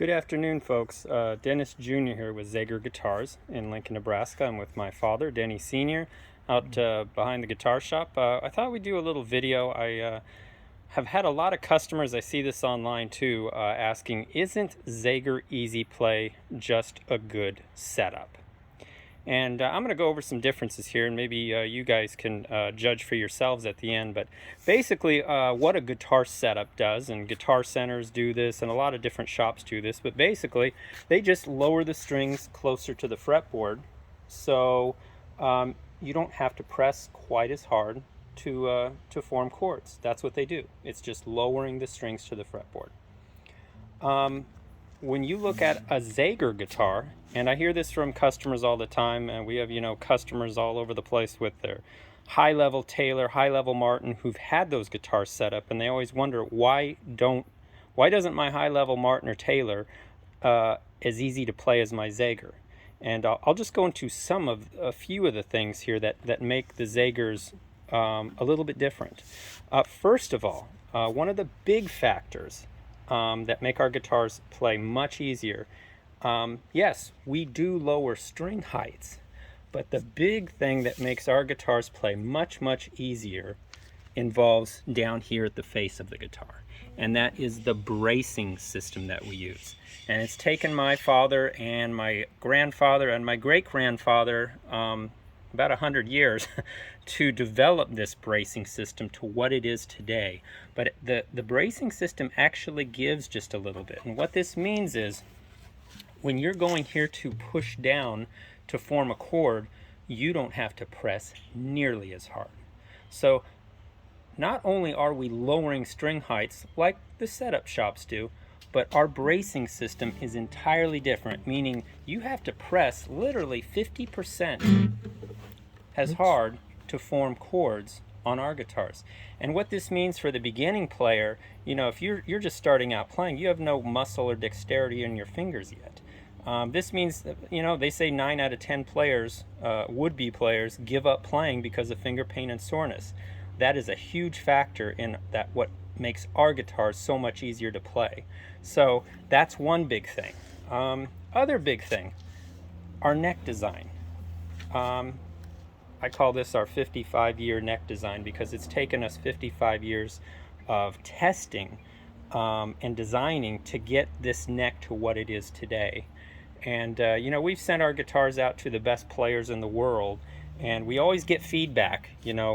Good afternoon, folks. Dennis Jr. here with Zager Guitars in Lincoln, Nebraska. I'm with my father, Denny Sr., out behind the guitar shop. I thought we'd do a little video. I have had a lot of customers, I see this online too, asking, isn't Zager Easy Play just a good setup? And I'm going to go over some differences here, and maybe you guys can judge for yourselves at the end. But basically, what a guitar setup does, and guitar centers do this, and a lot of different shops do this, but basically, they just lower the strings closer to the fretboard, so you don't have to press quite as hard to form chords. That's what they do. It's just lowering the strings to the fretboard. When you look at a Zager guitar, and I hear this from customers all the time, and we have, customers all over the place with their high-level Taylor, high-level Martin who've had those guitars set up, and they always wonder, why doesn't my high-level Martin or Taylor as easy to play as my Zager? And I'll just go into a few of the things here that make the Zagers a little bit different. First of all, one of the big factors that make our guitars play much easier. Yes, we do lower string heights, but the big thing that makes our guitars play much, much easier involves down here at the face of the guitar. And that is the bracing system that we use. And it's taken my father and my grandfather and my great-grandfather about 100 years to develop this bracing system to what it is today. But the bracing system actually gives just a little bit. And what this means is when you're going here to push down to form a chord, you don't have to press nearly as hard. So not only are we lowering string heights like the setup shops do, but our bracing system is entirely different, meaning you have to press literally 50% as hard to form chords on our guitars. And what this means for the beginning player, if you're just starting out playing, you have no muscle or dexterity in your fingers yet. This means that, they say 9 out of 10 players, would-be players, give up playing because of finger pain and soreness. That is a huge factor in what makes our guitars so much easier to play. So that's one big thing. Other big thing, our neck design. I call this our 55-year neck design because it's taken us 55 years of testing and designing to get this neck to what it is today. And we've sent our guitars out to the best players in the world, and we always get feedback,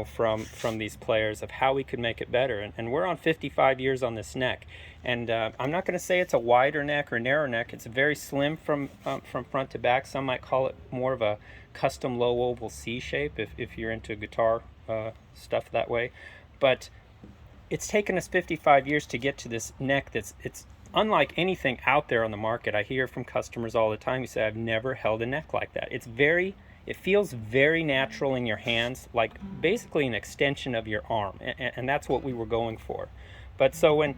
from these players of how we could make it better. And we're on 55 years on this neck. And I'm not going to say it's a wider neck or narrow neck. It's very slim from front to back. Some might call it more of a custom low oval C shape if you're into guitar stuff that way. But it's taken us 55 years to get to this neck it's unlike anything out there on the market. I hear from customers all the time who say, I've never held a neck like that. It feels very natural in your hands, like basically an extension of your arm, and that's what we were going for. But so when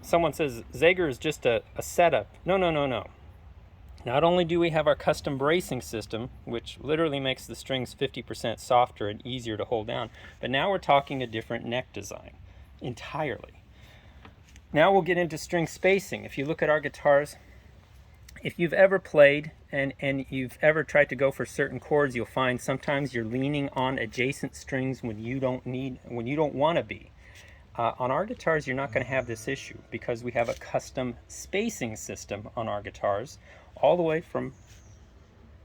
someone says Zager is just a setup, no. Not only do we have our custom bracing system, which literally makes the strings 50% softer and easier to hold down, but now we're talking a different neck design entirely. Now we'll get into string spacing. If you look at our guitars, if you've ever played and you've ever tried to go for certain chords, you'll find sometimes you're leaning on adjacent strings when you don't want to be. On our guitars, you're not going to have this issue because we have a custom spacing system on our guitars, all the way from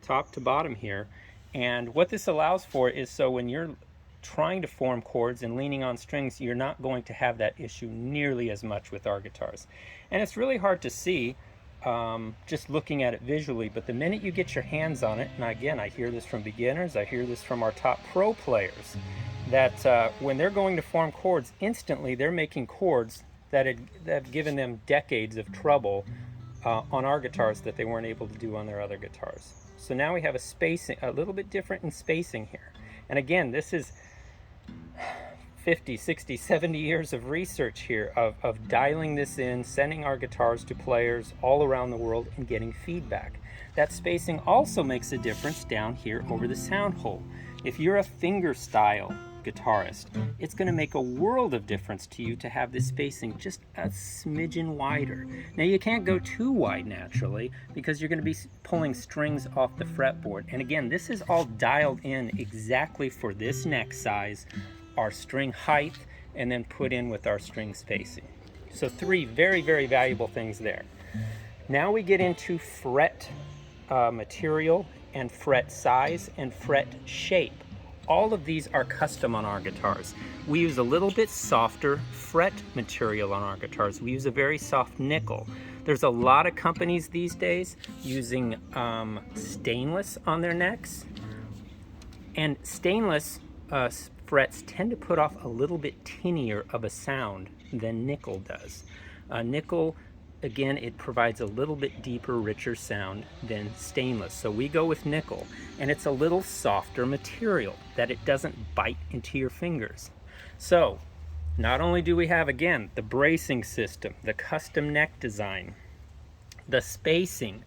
top to bottom here. And what this allows for is so when you're trying to form chords and leaning on strings, you're not going to have that issue nearly as much with our guitars. And it's really hard to see just looking at it visually, but the minute you get your hands on it, and again, I hear this from beginners, I hear this from our top pro players, that when they're going to form chords, instantly they're making chords that have given them decades of trouble on our guitars that they weren't able to do on their other guitars. So now we have a little bit different in spacing here. And again, this is 50, 60, 70 years of research here of dialing this in, sending our guitars to players all around the world and getting feedback. That spacing also makes a difference down here over the sound hole. If you're a fingerstyle guitarist, it's going to make a world of difference to you to have this spacing just a smidgen wider. Now you can't go too wide naturally because you're going to be pulling strings off the fretboard. And again, this is all dialed in exactly for this neck size, our string height, and then put in with our string spacing. So 3 very, very valuable things there. Now we get into fret material and fret size and fret shape. All of these are custom on our guitars. We use a little bit softer fret material on our guitars. We use a very soft nickel. There's a lot of companies these days using stainless on their necks, and stainless frets tend to put off a little bit tinier of a sound than nickel does. Nickel, again, it provides a little bit deeper, richer sound than stainless. So we go with nickel, and it's a little softer material that it doesn't bite into your fingers. So not only do we have, again, the bracing system, the custom neck design, the spacing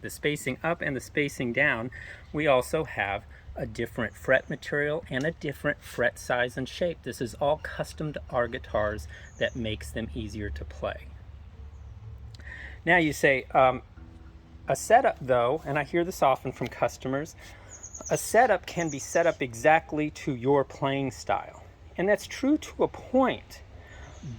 up and the spacing down, we also have a different fret material and a different fret size and shape. This is all custom to our guitars that makes them easier to play. Now you say, a setup though, and I hear this often from customers, a setup can be set up exactly to your playing style. And that's true to a point,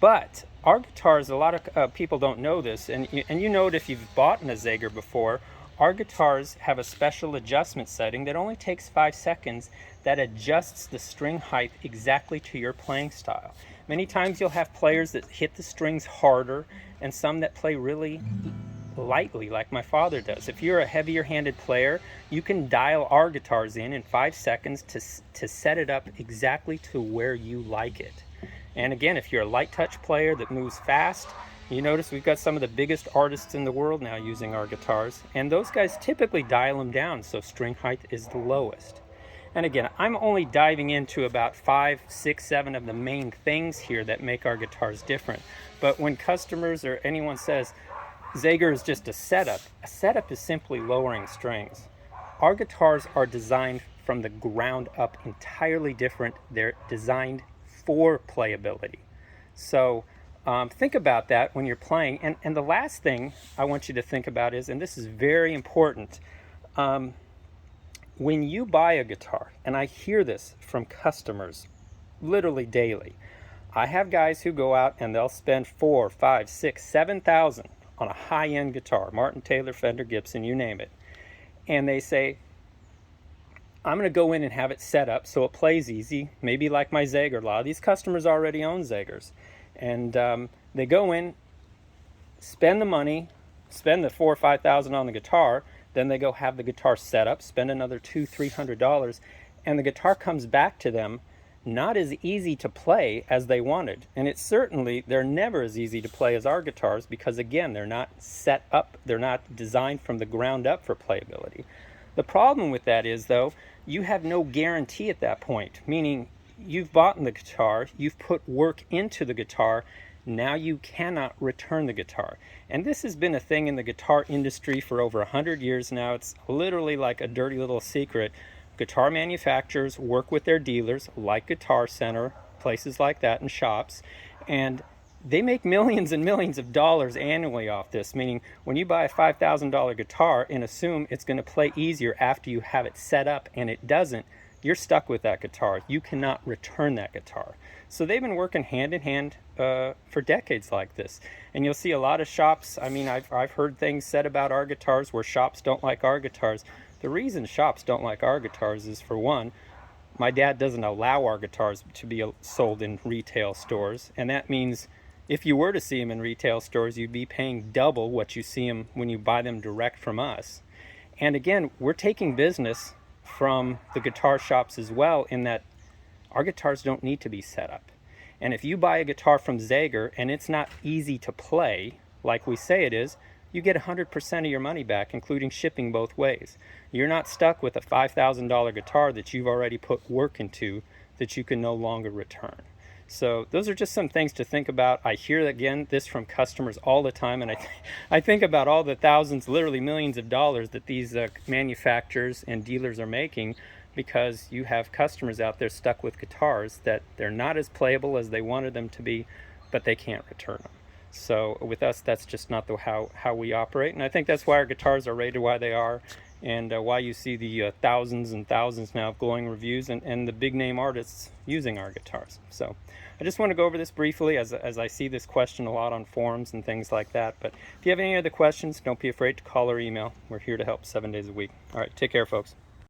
but our guitars, a lot of people don't know this, and you know it if you've bought a Zager before. Our guitars have a special adjustment setting that only takes 5 seconds that adjusts the string height exactly to your playing style. Many times you'll have players that hit the strings harder and some that play really lightly like my father does. If you're a heavier handed player, you can dial our guitars in 5 seconds to set it up exactly to where you like it. And again, if you're a light touch player that moves fast, you notice we've got some of the biggest artists in the world now using our guitars, and those guys typically dial them down so string height is the lowest. And again, I'm only diving into about 5, 6, 7 of the main things here that make our guitars different. But when customers or anyone says Zager is just a setup is simply lowering strings. Our guitars are designed from the ground up entirely different. They're designed for playability. So think about that when you're playing. And the last thing I want you to think about is, and this is very important, when you buy a guitar, and I hear this from customers literally daily, I have guys who go out and they'll spend 4, 5, 6, 7,000 on a high-end guitar, Martin, Taylor, Fender, Gibson, you name it. And they say, I'm going to go in and have it set up so it plays easy, maybe like my Zager. A lot of these customers already own Zagers. And they go in, spend the money, spend the $4,000 or $5,000 on the guitar, then they go have the guitar set up, spend another $200, $300, and the guitar comes back to them not as easy to play as they wanted. And it's certainly, they're never as easy to play as our guitars because, again, they're not set up, they're not designed from the ground up for playability. The problem with that is, though, you have no guarantee at that point, meaning you've bought the guitar, you've put work into the guitar, now you cannot return the guitar. And this has been a thing in the guitar industry for over 100 years now. It's literally like a dirty little secret. Guitar manufacturers work with their dealers, like Guitar Center, places like that, and shops, and they make millions and millions of dollars annually off this, meaning when you buy a $5,000 guitar and assume it's going to play easier after you have it set up and it doesn't, you're stuck with that guitar. You cannot return that guitar. So they've been working hand in hand for decades like this. And you'll see a lot of shops, I mean, I've heard things said about our guitars where shops don't like our guitars. The reason shops don't like our guitars is, for one, my dad doesn't allow our guitars to be sold in retail stores. And that means if you were to see them in retail stores, you'd be paying double what you see them when you buy them direct from us. And again, we're taking business from the guitar shops as well, in that our guitars don't need to be set up. And if you buy a guitar from Zager and it's not easy to play like we say it is, you get 100% of your money back, including shipping both ways. You're not stuck with a $5,000 guitar that you've already put work into that you can no longer return. So those are just some things to think about. I hear, again, this from customers all the time, and I think about all the thousands, literally millions of dollars that these manufacturers and dealers are making because you have customers out there stuck with guitars that they're not as playable as they wanted them to be, but they can't return them. So with us, that's just not how we operate, and I think that's why our guitars are rated why they are, and why you see the thousands and thousands now of glowing reviews, and the big name artists using our guitars. So I just want to go over this briefly, as I see this question a lot on forums and things like that. But if you have any other questions, don't be afraid to call or email. We're here to help 7 days a week. All right, take care, folks.